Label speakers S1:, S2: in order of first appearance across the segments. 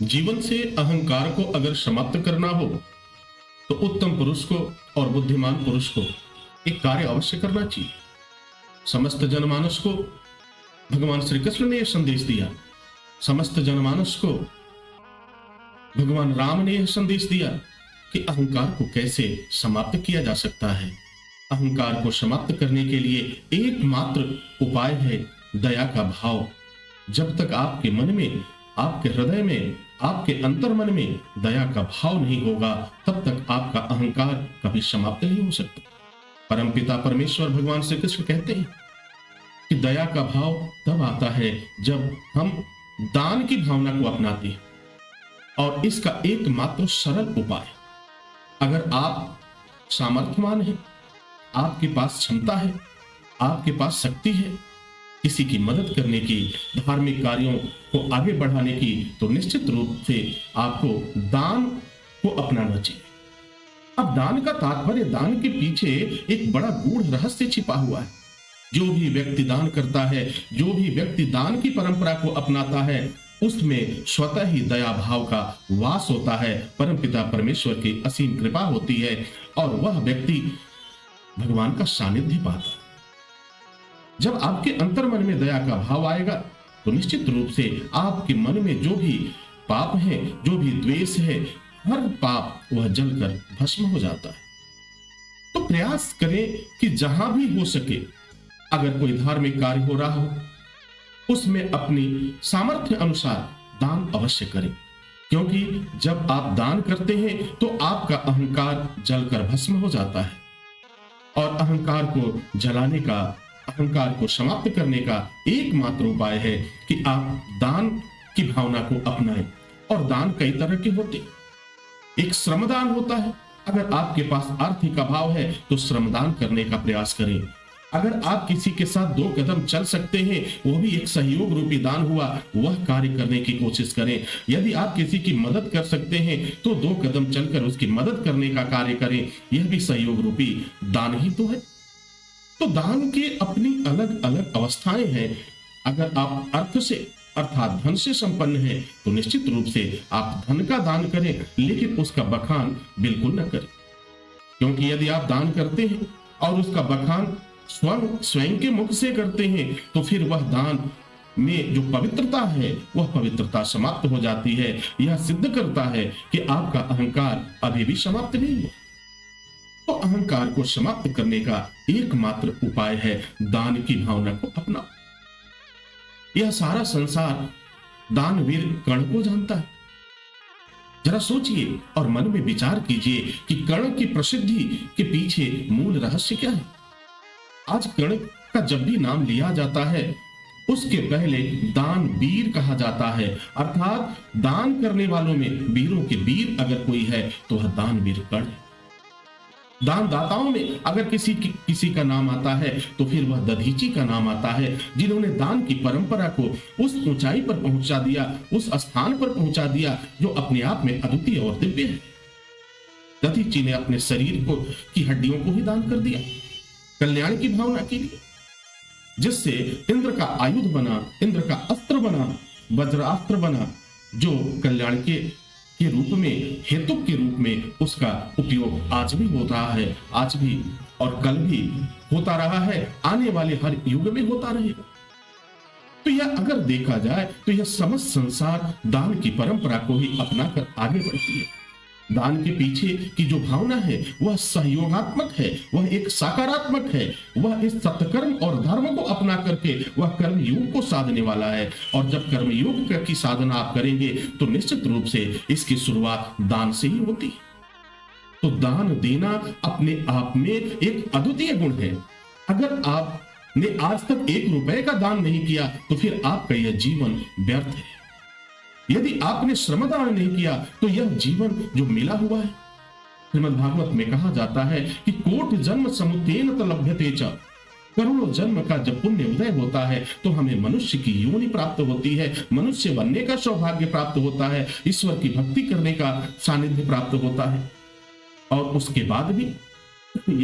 S1: जीवन से अहंकार को अगर समाप्त करना हो तो उत्तम पुरुष को और बुद्धिमान पुरुष को एक कार्य अवश्य करना चाहिए। समस्त जनमानस को भगवान श्री कृष्ण ने यह संदेश दिया, समस्त जनमानस को भगवान राम ने यह संदेश दिया कि अहंकार को कैसे समाप्त किया जा सकता है। अहंकार को समाप्त करने के लिए एकमात्र उपाय है दया का भाव। जब तक आपके मन में, आपके हृदय में, आपके अंतर मन में दया का भाव नहीं होगा, तब तक आपका अहंकार कभी समाप्त नहीं हो सकता। परमपिता परमेश्वर भगवान श्री कृष्ण कहते हैं कि दया का भाव तब आता है जब हम दान की भावना को अपनाते हैं। और इसका एकमात्र सरल उपाय, अगर आप सामर्थ्यवान हैं, आपके पास क्षमता है, आपके पास शक्ति है किसी की मदद करने की, धार्मिक कार्यों को आगे बढ़ाने की, तो निश्चित रूप से आपको दान को अपनाना चाहिए। अब दान का तात्पर्य, दान के पीछे एक बड़ा गूढ़ रहस्य छिपा हुआ है। जो भी व्यक्ति दान करता है, जो भी व्यक्ति दान की परंपरा को अपनाता है, उसमें स्वतः ही दया भाव का वास होता है। परमपिता परमेश्वर की असीम कृपा होती है और वह व्यक्ति भगवान का सानिध्य पाता है। जब आपके अंतर मन में दया का भाव आएगा तो निश्चित रूप से आपके मन में जो भी पाप है, जो भी द्वेष है, हर पाप वह जलकर भस्म हो जाता है। तो प्रयास करें कि जहां भी हो सके, अगर कोई धार्मिक कार्य हो रहा हो, उसमें अपनी सामर्थ्य अनुसार दान अवश्य करें। क्योंकि जब आप दान करते हैं तो आपका अहंकार जलकर भस्म हो जाता है। और अहंकार को जलाने का, अहंकार को समाप्त करने का एकमात्र उपाय है कि आप दान की भावना को अपनाएं। और दान कई तरह के होते हैं। एक श्रमदान होता है। अगर आपके पास आर्थिक अभाव है तो श्रमदान करने का प्रयास करें। अगर आप किसी के साथ 2 कदम चल सकते हैं, वो भी एक सहयोग रूपी दान हुआ, वह कार्य करने की कोशिश करें। यदि आप किसी की मदद कर सकते हैं तो 2 कदम चलकर उसकी मदद करने का कार्य करें। यह भी सहयोग रूपी दान ही तो है। तो दान के अपनी अलग अलग अवस्थाएं हैं। अगर आप अर्थ से, अर्थात धन से संपन्न है तो निश्चित रूप से आप धन का दान करें, लेकिन उसका बखान बिल्कुल न करें। क्योंकि यदि आप दान करते हैं और उसका बखान स्वयं के मुख से करते हैं तो फिर वह दान में जो पवित्रता है वह पवित्रता समाप्त हो जाती है। यह सिद्ध करता है कि आपका अहंकार अभी भी समाप्त नहीं हुआ। तो अहंकार को समाप्त करने का एकमात्र उपाय है दान की भावना को अपनाओ। यह सारा संसार दानवीर कर्ण को जानता है। जरा सोचिए और मन में विचार कीजिए कि कर्ण की प्रसिद्धि के पीछे मूल रहस्य क्या है। आज कर्ण का जब भी नाम लिया जाता है उसके पहले दान वीर कहा जाता है। अर्थात दान करने वालों में वीरों के वीर अगर कोई है तो वह दानवीर कर्ण है। दानदाताओं में अगर किसी का नाम आता है तो फिर वह दधीची का नाम आता है, जिन्होंने दान की परंपरा को उस ऊंचाई पर पहुंचा दिया, उस स्थान पर पहुंचा दिया जो अपने आप में अद्वितीय और दिव्य है। दधीची ने अपने शरीर को की हड्डियों को ही दान कर दिया कल्याण की भावना के लिए, जिससे इंद्र का आयुध बना, इंद्र का अस्त्र बना, वज्रास्त्र बना, जो कल्याण के रूप में, हेतु के रूप में उसका उपयोग आज भी हो रहा है, आज भी और कल भी होता रहा है, आने वाले हर युग में होता रहेगा। तो यह अगर देखा जाए तो यह समस्त संसार दान की परंपरा को ही अपनाकर आगे बढ़ती है। दान के पीछे की जो भावना है वह सहयोगात्मक है, वह एक सकारात्मक है, वह इस सत्कर्म और धर्म को अपना करके वह कर्म योग को साधने वाला है। और जब कर्म योग की साधना आप करेंगे तो निश्चित रूप से इसकी शुरुआत दान से ही होती है। तो दान देना अपने आप में एक अद्वितीय गुण है। अगर आपने आज तक 1 रुपए का दान नहीं किया तो फिर आपका यह जीवन व्यर्थ है। यदि आपने श्रमदान नहीं किया तो यह जीवन जो मिला हुआ है, श्रीमद् भागवत में कहा जाता है कि कोट जन्म समुत्थेन लभ्यते च, करोड़ों जन्म का जब पुण्य उदय होता है तो हमें मनुष्य की योनि प्राप्त होती है, मनुष्य बनने का सौभाग्य प्राप्त होता है, ईश्वर की भक्ति करने का सानिध्य प्राप्त होता है। और उसके बाद भी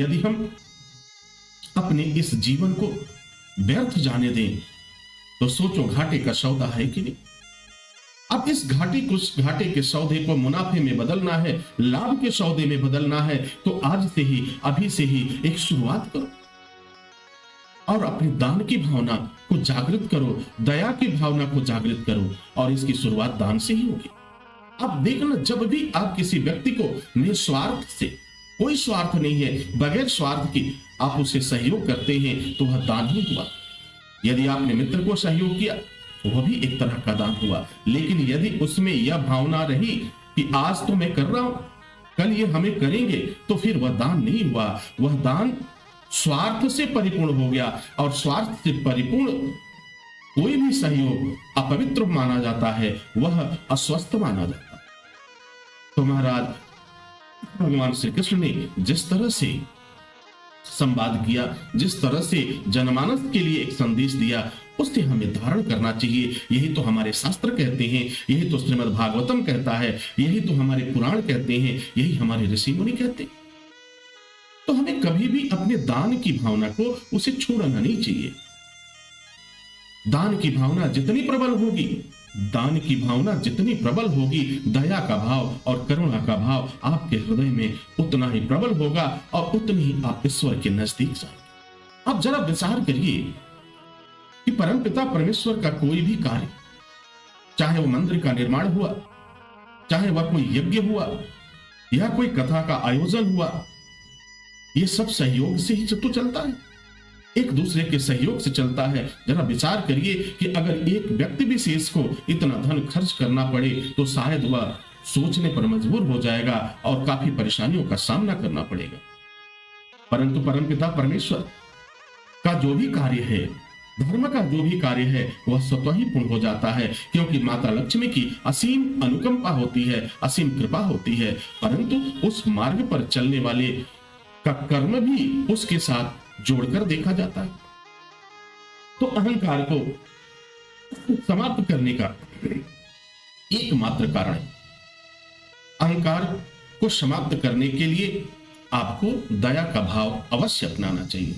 S1: यदि हम अपने इस जीवन को व्यर्थ जाने दें तो सोचो घाटे का सौदा है कि नहीं। अब इस घाटे के सौदे को मुनाफे में बदलना है, लाभ के सौदे में बदलना है, तो आज से ही, अभी से ही एक शुरुआत करो और अपनी दान की भावना को जागृत करो, दया की भावना को जागृत करो, और इसकी शुरुआत दान से ही होगी। अब देखना, जब भी आप किसी व्यक्ति को निस्वार्थ से, कोई स्वार्थ नहीं है, बगैर स्वार्थ की आप उसे सहयोग करते हैं, तो वह दान ही हुआ। यदि आपने मित्र को सहयोग किया, वह भी एक तरह का दान हुआ। लेकिन यदि उसमें यह भावना रही कि आज तो मैं कर रहा हूं, कल ये हमें करेंगे, तो फिर वह दान नहीं हुआ। वह दान स्वार्थ से परिपूर्ण हो गया, और स्वार्थ से परिपूर्ण कोई भी सहयोग अपवित्र माना जाता है, वह अस्वस्थ माना जाता है। तो महाराज भगवान श्री कृष्ण ने जिस तरह से संवाद किया, जिस तरह से जनमानस के लिए एक संदेश दिया, उससे हमें धारण करना चाहिए। यही तो हमारे शास्त्र कहते हैं, यही तो श्रीमद् भागवतम कहता है, यही तो हमारे पुराण कहते हैं, यही हमारे ऋषि मुनि कहते हैं। तो हमें कभी भी अपने दान की भावना को उसे छोड़ना नहीं चाहिए। दान की भावना जितनी प्रबल होगी, दान की भावना जितनी प्रबल होगी, दया का भाव और करुणा का भाव आपके हृदय में उतना ही प्रबल होगा, और उतनी ही आप ईश्वर के नजदीक जाएंगे। अब जरा विचार करिए कि परमपिता परमेश्वर का कोई भी कार्य, चाहे वो मंदिर का निर्माण हुआ, चाहे वह कोई यज्ञ हुआ, या कोई कथा का आयोजन हुआ, ये सब सहयोग से ही तो चलता है, एक दूसरे के सहयोग से चलता है। जरा विचार करिए कि अगर एक व्यक्ति विशेष को इतना धन खर्च करना पड़े, तो शायद वह सोचने पर मजबूर हो जाएगा और काफी परेशानियों का सामना करना पड़ेगा। परंतु परमपिता परमेश्वर का जो भी कार्य है, धर्म का जो भी कार्य है, वह स्वतः ही पूर्ण हो जाता है, क्योंकि माता लक्ष्मी की असीम अनुकंपा होती है, असीम कृपा होती है। परंतु उस मार्ग पर चलने वाले का कर्म भी उसके साथ जोड़कर देखा जाता है। तो अहंकार को समाप्त करने का एकमात्र कारण, अहंकार को समाप्त करने के लिए आपको दया का भाव अवश्य अपनाना चाहिए।